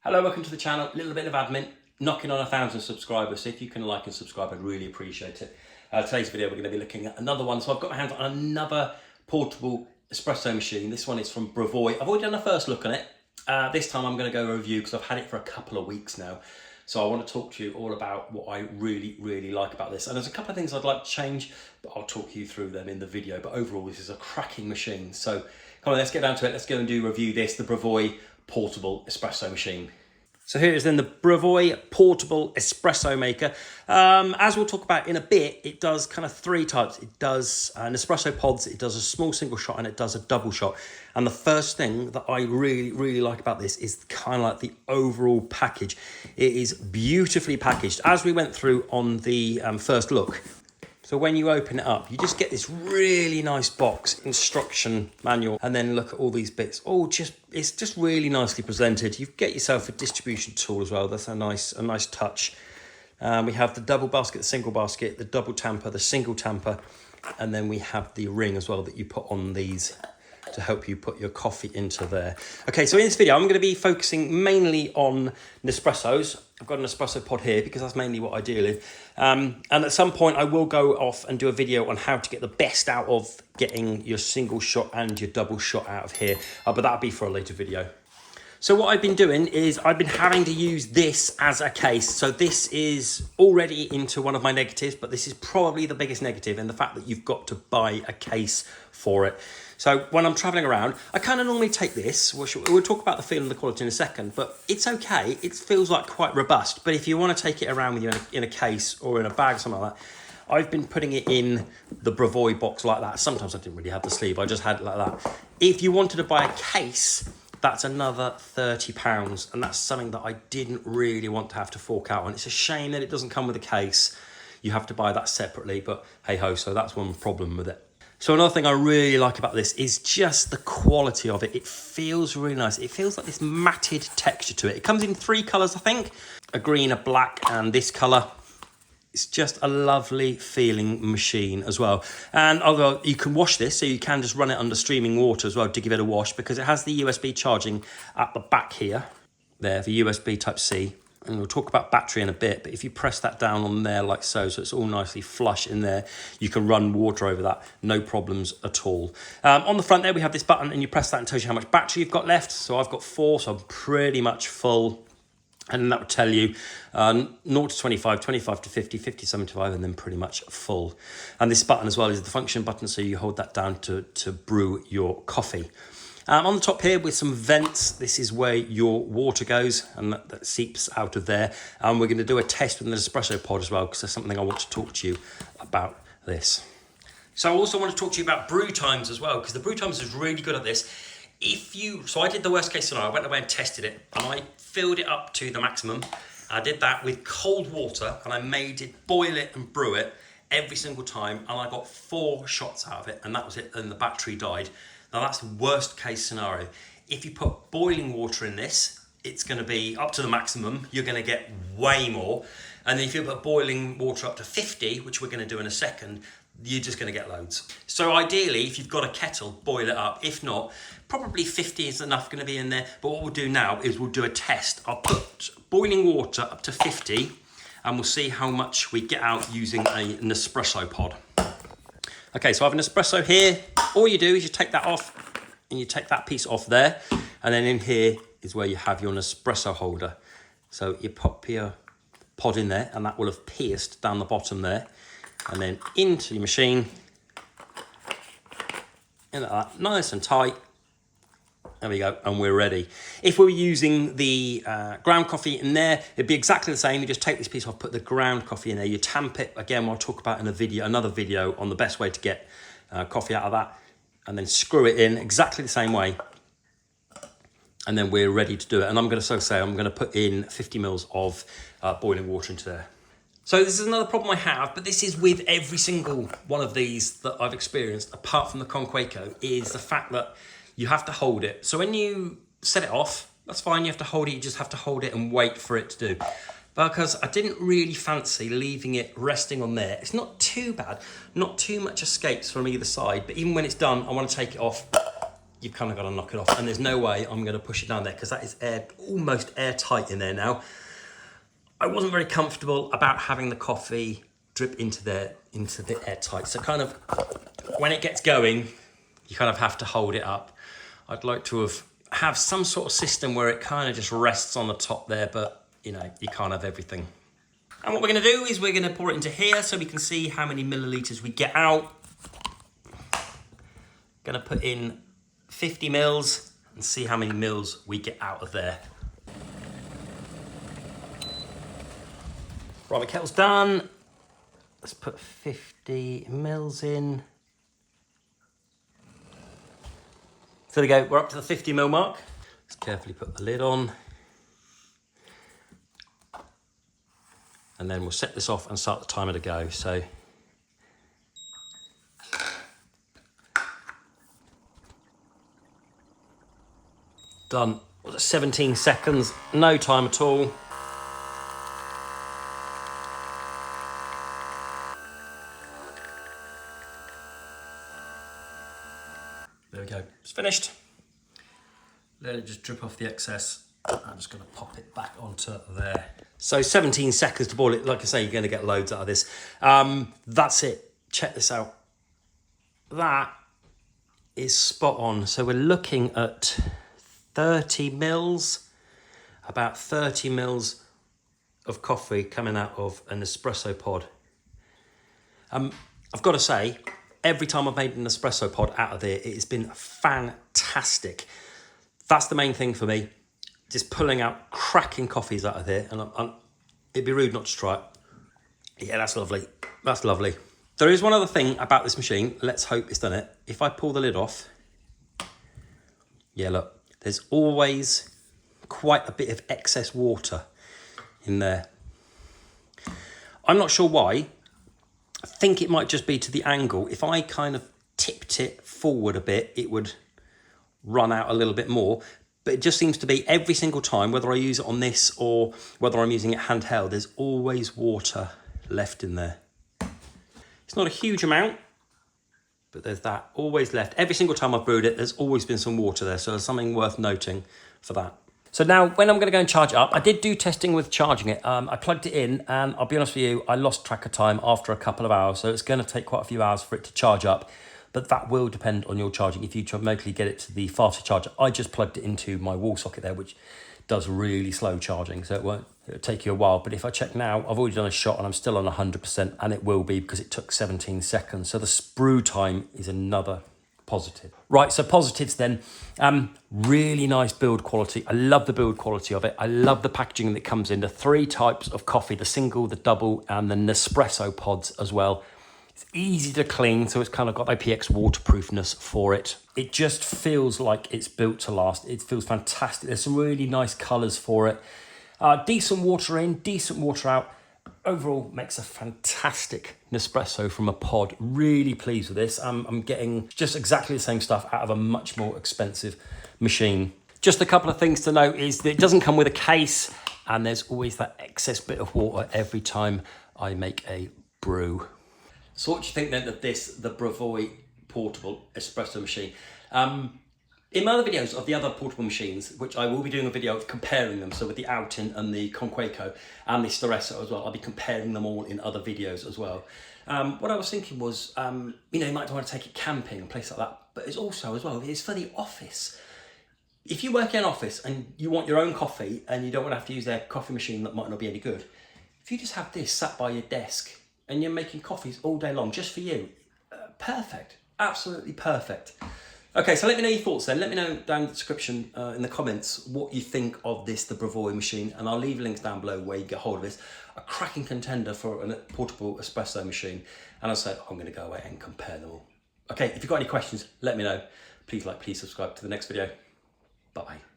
Hello, welcome to the channel. A little bit of admin, knocking on 1,000 subscribers. So if you can like and subscribe, I'd really appreciate it. Today's video, we're going to be looking at another one. So I've got my hands on another portable espresso machine. This one is from Brevoy. I've already done a first look on it. This time I'm going to go review because I've had it for a couple of weeks now. So I want to talk to you all about what I really like about this. And there's a couple of things I'd like to change, but I'll talk you through them in the video. But overall, this is a cracking machine. So come on, let's get down to it. Let's go and review this, the Brevoy portable espresso machine. So here is then the Brevoy portable espresso maker. As we'll talk about in a bit, it does kind of three types. It does Nespresso pods, it does a small single shot, and it does a double shot. And the first thing that I really like about this is kind of like the overall package. It is beautifully packaged. As we went through on the first look, so when you open it up, you just get this really nice box, instruction manual, and then look at all these bits. It's just really nicely presented. You get yourself a distribution tool as well. That's a nice touch. We have the double basket, the single basket, the double tamper, the single tamper, and then we have the ring as well that you put on these to help you put your coffee into there. Okay, so in this video, I'm going to be focusing mainly on Nespressos. I've got an espresso pod here because that's mainly what I deal in. And at some point, I will go off and do a video on how to get the best out of getting your single shot and your double shot out of here. But that'll be for a later video. So what I've been doing is I've been having to use this as a case. So this is already into one of my negatives, but this is probably the biggest negative, and the fact that you've got to buy a case for it. So when I'm traveling around, I kind of normally take this, which we'll talk about the feel and the quality in a second, but it's okay. It feels like quite robust. But if you want to take it around with you in a case or in a bag or something like that, I've been putting it in the Brevoy box like that. Sometimes I didn't really have the sleeve. I just had it like that. If you wanted to buy a case, that's another £30. And that's something that I didn't really want to have to fork out on. It's a shame that it doesn't come with a case. You have to buy that separately, but hey ho, so that's one problem with it. So another thing I really like about this is just the quality of it. It feels really nice. It feels like this matted texture to it. It comes in 3 colours, I think. A green, a black, and this colour. It's just a lovely feeling machine as well. And although you can wash this, so you can just run it under streaming water as well to give it a wash, because it has the USB charging at the back here. There, the USB Type-C. And we'll talk about battery in a bit, but if you press that down on there like so it's all nicely flush in there, you can run water over that, no problems at all. On the front there, we have this button, and you press that and it tells you how much battery you've got left. So I've got 4, so I'm pretty much full. And that would tell you 0 to 25, 25 to 50, 50 to 75, and then pretty much full. And this button as well is the function button, so you hold that down to brew your coffee. On the top here with some vents, this is where your water goes, and that seeps out of there. And we're going to do a test with an espresso pod as well, because there's something I want to talk to you about this. So I also want to talk to you about Brew Times as well, because the Brew Times is really good at this. So I did the worst case scenario. I went away and tested it, and I filled it up to the maximum. I did that with cold water, and I made it boil it and brew it every single time, and I got 4 shots out of it, and that was it, and the battery died. Now that's the worst case scenario. If you put boiling water in this, it's going to be up to the maximum. You're going to get way more. And then if you put boiling water up to 50, which we're going to do in a second, you're just going to get loads. So ideally, if you've got a kettle, boil it up. If not, probably 50 is enough going to be in there. But what we'll do now is we'll do a test. I'll put boiling water up to 50, and we'll see how much we get out using an espresso pod. Okay, so I have an espresso here. All you do is you take that off, and you take that piece off there, and then in here is where you have your Nespresso holder. So you pop your pod in there, and that will have pierced down the bottom there, and then into your machine, in like that, nice and tight. There we go, and we're ready. If we were using the ground coffee in there, it'd be exactly the same. You just take this piece off, put the ground coffee in there, you tamp it. Again, I'll talk about in another video on the best way to get coffee out of that, and then screw it in exactly the same way. And then we're ready to do it. And I'm going to put in 50 mils of boiling water into there. So this is another problem I have, but this is with every single one of these that I've experienced, apart from the Conquaco, is the fact that you have to hold it. So when you set it off, that's fine, you have to hold it, you just have to hold it and wait for it to do. Because I didn't really fancy leaving it resting on there. It's not too bad, not too much escapes from either side, but even when it's done, I want to take it off you've kind of got to knock it off. And there's no way I'm going to push it down there because that is almost airtight in there now. I wasn't very comfortable about having the coffee drip into the airtight. So kind of when it gets going, you kind of have to hold it up. I'd like to have some sort of system where it kind of just rests on the top there, but you know, you can't have everything. And what we're going to do is we're going to pour it into here so we can see how many milliliters we get out. Going to put in 50 mils and see how many mils we get out of there. Right, the kettle's done. Let's put 50 mils in. So there we go, we're up to the 50 mil mark. Let's carefully put the lid on. And then we'll set this off and start the timer to go. So done. Was it 17 seconds? No time at all. There we go. It's finished. Let it just drip off the excess. I'm just going to pop it back onto there. So 17 seconds to boil it. Like I say, you're going to get loads out of this. That's it. Check this out. That is spot on. So we're looking at 30 mils, about 30 mils of coffee coming out of an espresso pod. I've got to say, every time I've made an espresso pod out of there, it has been fantastic. That's the main thing for me. Just pulling out cracking coffees out of there, and it'd be rude not to try it. Yeah, that's lovely. That's lovely. There is one other thing about this machine. Let's hope it's done it. If I pull the lid off, yeah, look, there's always quite a bit of excess water in there. I'm not sure why. I think it might just be to the angle. If I kind of tipped it forward a bit, it would run out a little bit more. But it just seems to be every single time, whether I use it on this or whether I'm using it handheld, there's always water left in there. It's not a huge amount, but there's that always left. Every single time I've brewed it, there's always been some water there. So there's something worth noting for that. So now when I'm going to go and charge it up, I did do testing with charging it. I plugged it in and I'll be honest with you, I lost track of time after a couple of hours. So it's going to take quite a few hours for it to charge up. But that will depend on your charging. If you remotely get it to the faster charger, I just plugged it into my wall socket there, which does really slow charging. So it'll take you a while. But if I check now, I've already done a shot and I'm still on 100%, and it will be because it took 17 seconds. So the brew time is another positive. Right, so positives then. Really nice build quality. I love the build quality of it. I love the packaging that comes in. The 3 types of coffee, the single, the double, and the Nespresso pods as well. It's easy to clean, so it's kind of got IPX waterproofness for it. It just feels like it's built to last. It feels fantastic. There's some really nice colours for it. Decent water in, decent water out. Overall, makes a fantastic Nespresso from a pod. Really pleased with this. I'm getting just exactly the same stuff out of a much more expensive machine. Just a couple of things to note is that it doesn't come with a case, and there's always that excess bit of water every time I make a brew. So what do you think then of this, the Brevoy portable espresso machine? In my other videos of the other portable machines, which I will be doing a video of comparing them, so with the Alton and the Conqueco and the Espresso as well, I'll be comparing them all in other videos as well. What I was thinking was, you know, you might want to take it camping and places like that, but it's also as well, it's for the office. If you work in an office and you want your own coffee and you don't want to have to use their coffee machine that might not be any good, if you just have this sat by your desk and you're making coffees all day long just for you, perfect, absolutely perfect. Okay, so let me know your thoughts then. Let me know down in the description, in the comments, what you think of this, the Brevoy machine, and I'll leave links down below where you get hold of this. A cracking contender for a portable espresso machine. And I said, I'm gonna go away and compare them all. Okay, if you've got any questions, let me know. Please like, please subscribe to the next video. Bye-bye.